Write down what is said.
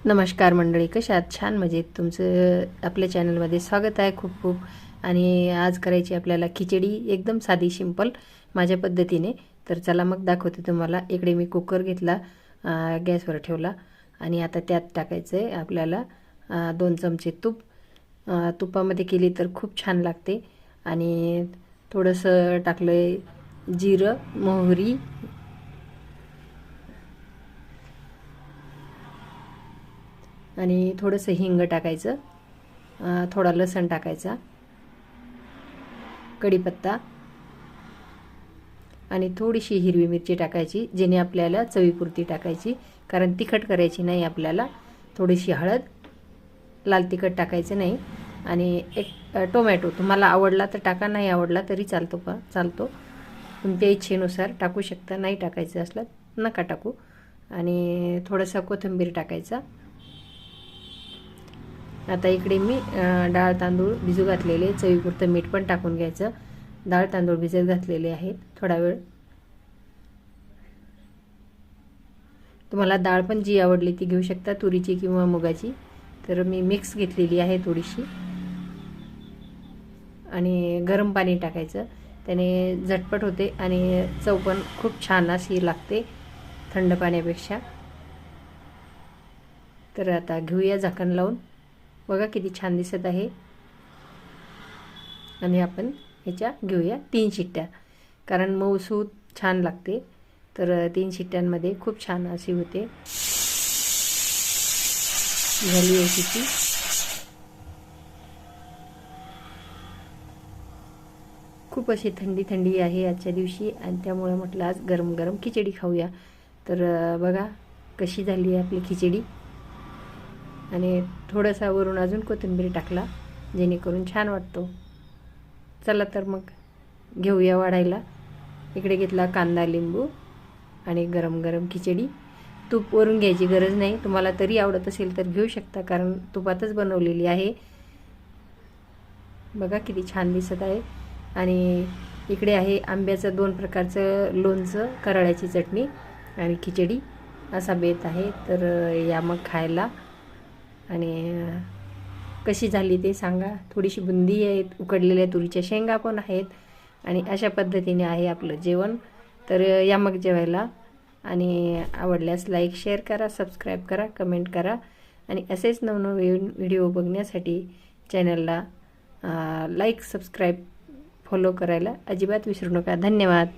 नमस्कार मंडळी, कशा आहात? छान मजेत. तुमचं आपल्या चॅनलमध्ये स्वागत आहे खूप खूप. आणि आज करायची आपल्याला खिचडी, एकदम साधी सिंपल माझ्या पद्धतीने. तर चला मग दाखवते तुम्हाला. इकडे मी कुकर घेतला, गॅसवर ठेवला आणि आता त्यात टाकायचं आहे आपल्याला 2 चमचे तूप. तुपामध्ये केली तर खूप छान लागते. आणि थोडंसं टाकलं आहे जिरं, मोहरी आणि थोडंसं हिंग टाकायचं, थोडा लसूण टाकायचा, कढीपत्ता आणि थोडीशी हिरवी मिरची टाकायची, जेणे आपल्याला चवीपुरती टाकायची, कारण तिखट करायची नाही आपल्याला. थोडीशी हळद, लाल तिखट टाकायचं नाही. आणि एक टोमॅटो तुम्हाला आवडला तर टाका, नाही आवडला तरी चालतो. तुमच्या इच्छेनुसार टाकू शकता, नाही टाकायचं असलं नका टाकू. आणि थोडासा कोथिंबीर टाकायचा. आता इकडे मी डाळ तांदूळ भिजू घातलेले, चवीपुरतं मीठ पण टाकून घ्यायचं. डाळ तांदूळ भिजत घातलेले आहेत थोडा वेळ. तुम्हाला डाळ पण जी आवडली ती घेऊ शकता, तुरीची किंवा मुगाची. तर मी मिक्स घेतलेली आहे थोडीशी. आणि गरम पाणी टाकायचं, त्याने झटपट होते आणि चव पण खूप छान अशी लागते थंड पाण्यापेक्षा. तर आता घेऊया झाकण लावून. बघा किती छान दिसत आहे. आणि आपण ह्याच्या घेऊया 3 शिट्ट्या, कारण मऊसूत छान लागते. तर 3 शिट्ट्यांमध्ये खूप छान अशी होते. झाली आहे शिट्टी. खूप अशी थंडी थंडी आहे आजच्या दिवशी, आणि त्यामुळे म्हटलं आज गरम गरम खिचडी खाऊया. तर बघा कशी झाली आहे आपली खिचडी. आणि थोडासा वरून अजून कोथिंबीर टाकला, जेणेकरून छान वाटतो. चला तर मग घेऊया वाढायला. इकडे घेतला कांदा, लिंबू आणि गरम गरम खिचडी. तूप वरून घ्यायची गरज नाही, तुम्हाला तरी आवडत असेल तर घेऊ शकता, कारण तुपातच बनवलेली आहे. बघा किती छान दिसत आहे. आणि इकडे आहे आंब्याचं 2 प्रकारचं लोणचं, कराळ्याची चटणी आणि खिचडी असा बेत आहे. तर या मग खायला. आणि कशी झाली ते सांगा. थोडीशी बुंदी आहेत, उकडलेल्या तुरीच्या शेंगा पण आहेत. आणि अशा पद्धतीने आहे आपलं जेवण. तर या मग जेवायला. आणि आवडल्यास लाईक, शेअर करा, सबस्क्राईब करा, कमेंट करा. आणि असेच नवनवीन व्हिडिओ बघण्यासाठी चॅनलला लाईक, सबस्क्राईब, फॉलो करायला अजिबात विसरू नका. धन्यवाद.